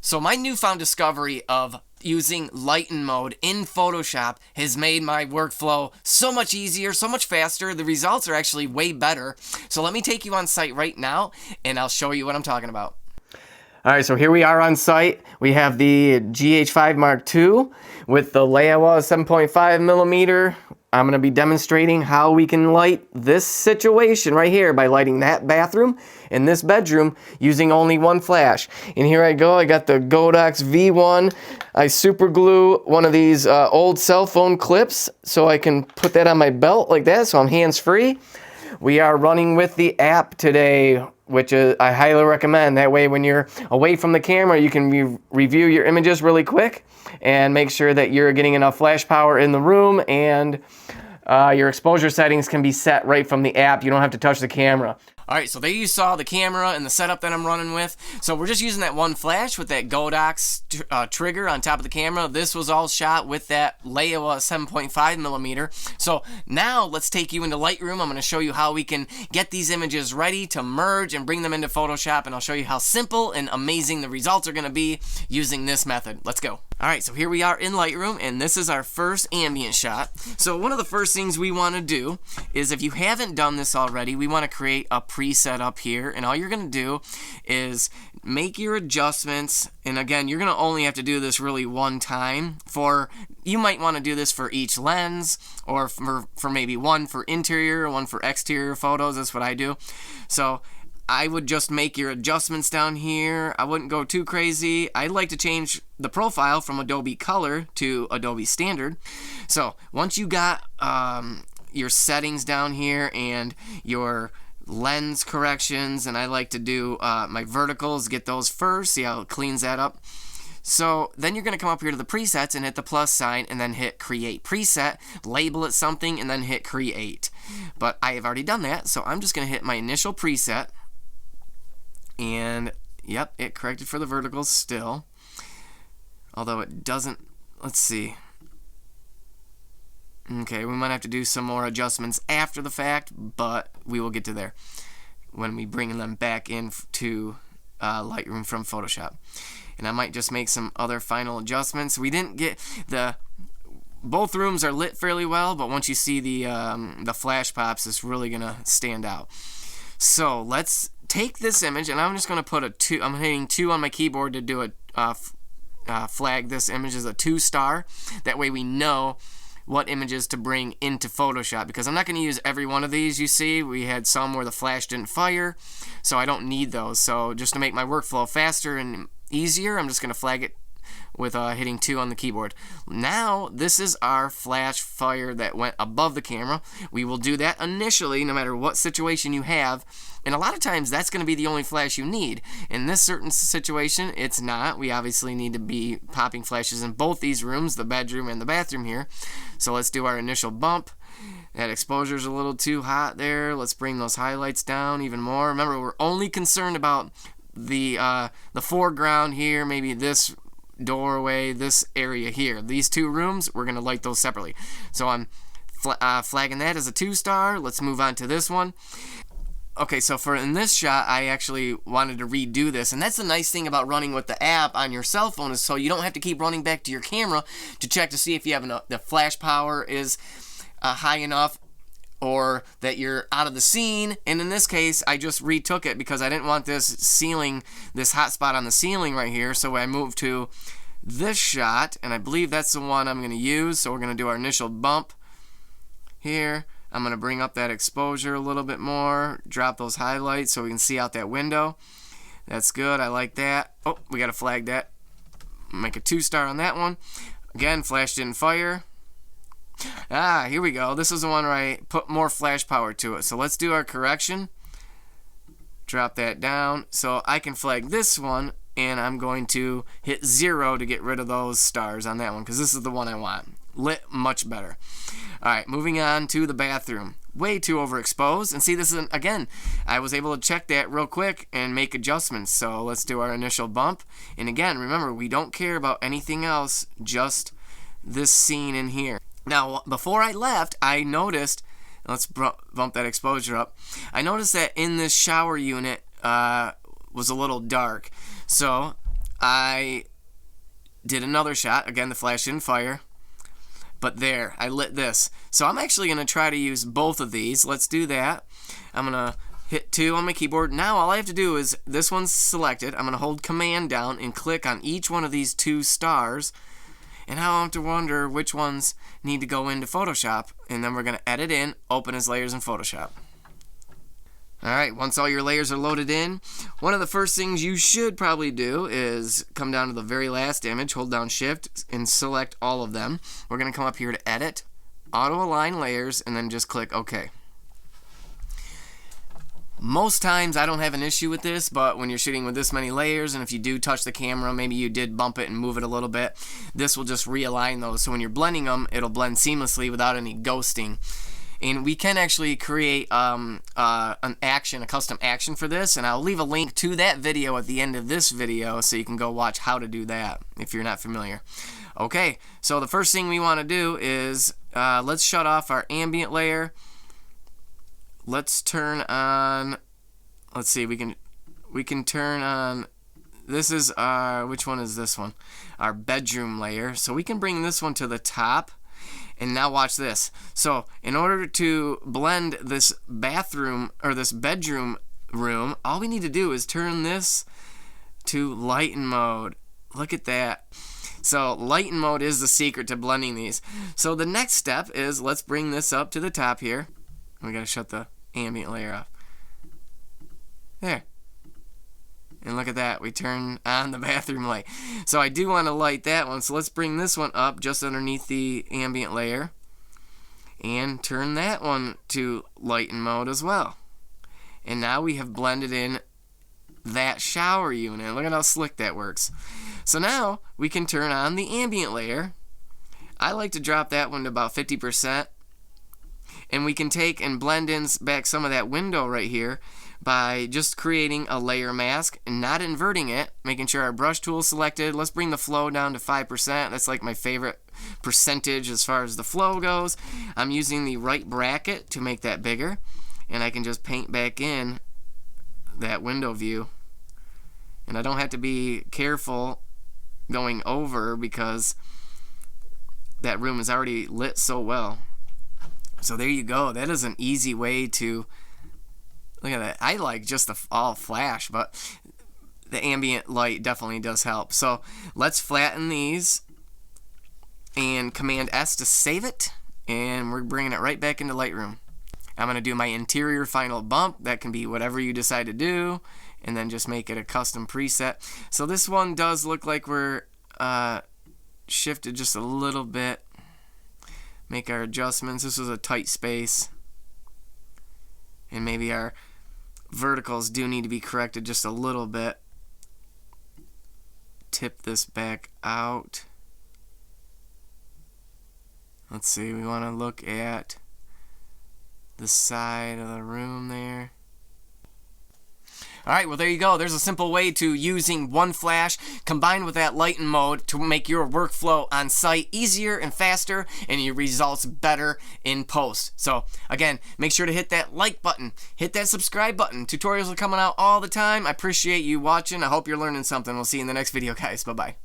So my newfound discovery of using lighten mode in Photoshop has made my workflow so much easier, so much faster. The results are actually way better. So let me take you on site right now and I'll show you what I'm talking about. All right, so here we are on site. We have the GH5 Mark II with the Leiwa 7.5 millimeter. I'm gonna be demonstrating how we can light this situation right here by lighting that bathroom and this bedroom using only one flash. And here I go, I got the Godox V1. I super glue one of these old cell phone clips so I can put that on my belt like that so I'm hands-free. We are running with the app today, which I highly recommend. That way when you're away from the camera, you can review your images really quick and make sure that you're getting enough flash power in the room, and your exposure settings can be set right from the app. You don't have to touch the camera. Alright, so there you saw the camera and the setup that I'm running with. So we're just using that one flash with that Godox trigger on top of the camera. This was all shot with that Leiwa 7.5 millimeter. So now let's take you into Lightroom. I'm going to show you how we can get these images ready to merge and bring them into Photoshop, and I'll show you how simple and amazing the results are going to be using this method. Let's go. Alright, so here we are in Lightroom, and this is our first ambient shot. So one of the first things we want to do is, if you haven't done this already, we want to create a preset up here, and all you're going to do is make your adjustments. And again, you're going to only have to do this really one time. You might want to do this for each lens, or for maybe one for interior, one for exterior photos. That's what I do. So I would just make your adjustments down here. I wouldn't go too crazy. I'd like to change the profile from Adobe Color to Adobe Standard. So once you got your settings down here and your lens corrections, and I like to do my verticals, get those first, see how it cleans that up. So then you're going to come up here to the presets and hit the plus sign and then hit create preset, label it something, and then hit create. But I have already done that, so I'm just going to hit my initial preset. And yep, it corrected for the verticals still, although it doesn't. Let's see. Okay, we might have to do some more adjustments after the fact, but we will get to there when we bring them back into Lightroom from Photoshop. And I might just make some other final adjustments. We didn't get both rooms are lit fairly well, but once you see the flash pops, it's really gonna stand out. So let's take this image, and I'm just going to put a 2. I'm hitting 2 on my keyboard to do flag this image as a 2-star. That way we know what images to bring into Photoshop, because I'm not going to use every one of these. You see, we had some where the flash didn't fire, so I don't need those. So just to make my workflow faster and easier, I'm just going to flag it with hitting 2 on the keyboard. Now this is our flash fire that went above the camera. We will do that initially no matter what situation you have, and a lot of times that's going to be the only flash you need. In this certain situation, it's not. We obviously need to be popping flashes in both these rooms, the bedroom and the bathroom here. So let's do our initial bump. That exposure's a little too hot there. Let's bring those highlights down even more. Remember, we're only concerned about the foreground here, maybe this doorway, this area here. These 2 rooms, we're going to light those separately. So I'm flagging that as a 2-star. Let's move on to this one. Okay, so in this shot, I actually wanted to redo this, and that's the nice thing about running with the app on your cell phone, is so you don't have to keep running back to your camera to check to see if you have the flash power is high enough, or that you're out of the scene. And in this case, I just retook it because I didn't want this hot spot on the ceiling right here. So I moved to this shot, and I believe that's the one I'm going to use. So we're going to do our initial bump here. I'm going to bring up that exposure a little bit more, drop those highlights so we can see out that window. That's good. I like that. Oh, we got to flag that. Make a 2-star on that one. Again, flash didn't fire. Here we go. This is the one where I put more flash power to it. So let's do our correction. Drop that down. So I can flag this one, and I'm going to hit 0 to get rid of those stars on that one, because this is the one I want. Lit much better. Alright, moving on to the bathroom. Way too overexposed. And see, this is, again, I was able to check that real quick and make adjustments. So let's do our initial bump. And again, remember, we don't care about anything else, just this scene in here. Now, before I left, I noticed, let's bump that exposure up. I noticed that in this shower unit was a little dark. So I did another shot. Again, the flash didn't fire. But there, I lit this. So I'm actually going to try to use both of these. Let's do that. I'm going to hit 2 on my keyboard. Now all I have to do is, this one's selected. I'm going to hold Command down and click on each one of these 2 stars. And now I have to wonder which ones need to go into Photoshop. And then we're going to edit in, open as layers in Photoshop. Alright, once all your layers are loaded in, one of the first things you should probably do is come down to the very last image, hold down Shift, and select all of them. We're going to come up here to Edit, Auto Align Layers, and then just click OK. Most times I don't have an issue with this, but when you're shooting with this many layers, and if you do touch the camera, maybe you did bump it and move it a little bit, this will just realign those. So when you're blending them, it'll blend seamlessly without any ghosting. And we can actually create a custom action for this, and I'll leave a link to that video at the end of this video so you can go watch how to do that if you're not familiar. Okay, so the first thing we want to do is let's shut off our ambient layer. Let's turn on, let's see, we can turn on, this is our, which one is this one? Our bedroom layer. So we can bring this one to the top. And now watch this. So in order to blend this bathroom or this bedroom room, all we need to do is turn this to lighten mode. Look at that. So lighten mode is the secret to blending these. So the next step is, let's bring this up to the top here. We gotta shut the ambient layer off. There. And look at that, we turn on the bathroom light. So I do want to light that one, so let's bring this one up just underneath the ambient layer and turn that one to lighten mode as well. And now we have blended in that shower unit. Look at how slick that works. So now we can turn on the ambient layer. I like to drop that one to about 50%. And we can take and blend in back some of that window right here by just creating a layer mask and not inverting it, making sure our brush tool is selected. Let's bring the flow down to 5%. That's like my favorite percentage as far as the flow goes. I'm using the right bracket to make that bigger, and I can just paint back in that window view. And I don't have to be careful going over because that room is already lit so well. So there you go. That is an easy way to, look at that. I like just the all flash, but the ambient light definitely does help. So let's flatten these and Command S to save it, and we're bringing it right back into Lightroom. I'm going to do my interior final bump. That can be whatever you decide to do, and then just make it a custom preset. So this one does look like we're shifted just a little bit. Make our adjustments. This was a tight space, and maybe our verticals do need to be corrected just a little bit. Tip this back out. Let's see, we want to look at the side of the room there. Alright, well there you go. There's a simple way to using one flash combined with that lighten mode to make your workflow on site easier and faster and your results better in post. So again, make sure to hit that like button, hit that subscribe button. Tutorials are coming out all the time. I appreciate you watching. I hope you're learning something. We'll see you in the next video, guys. Bye-bye.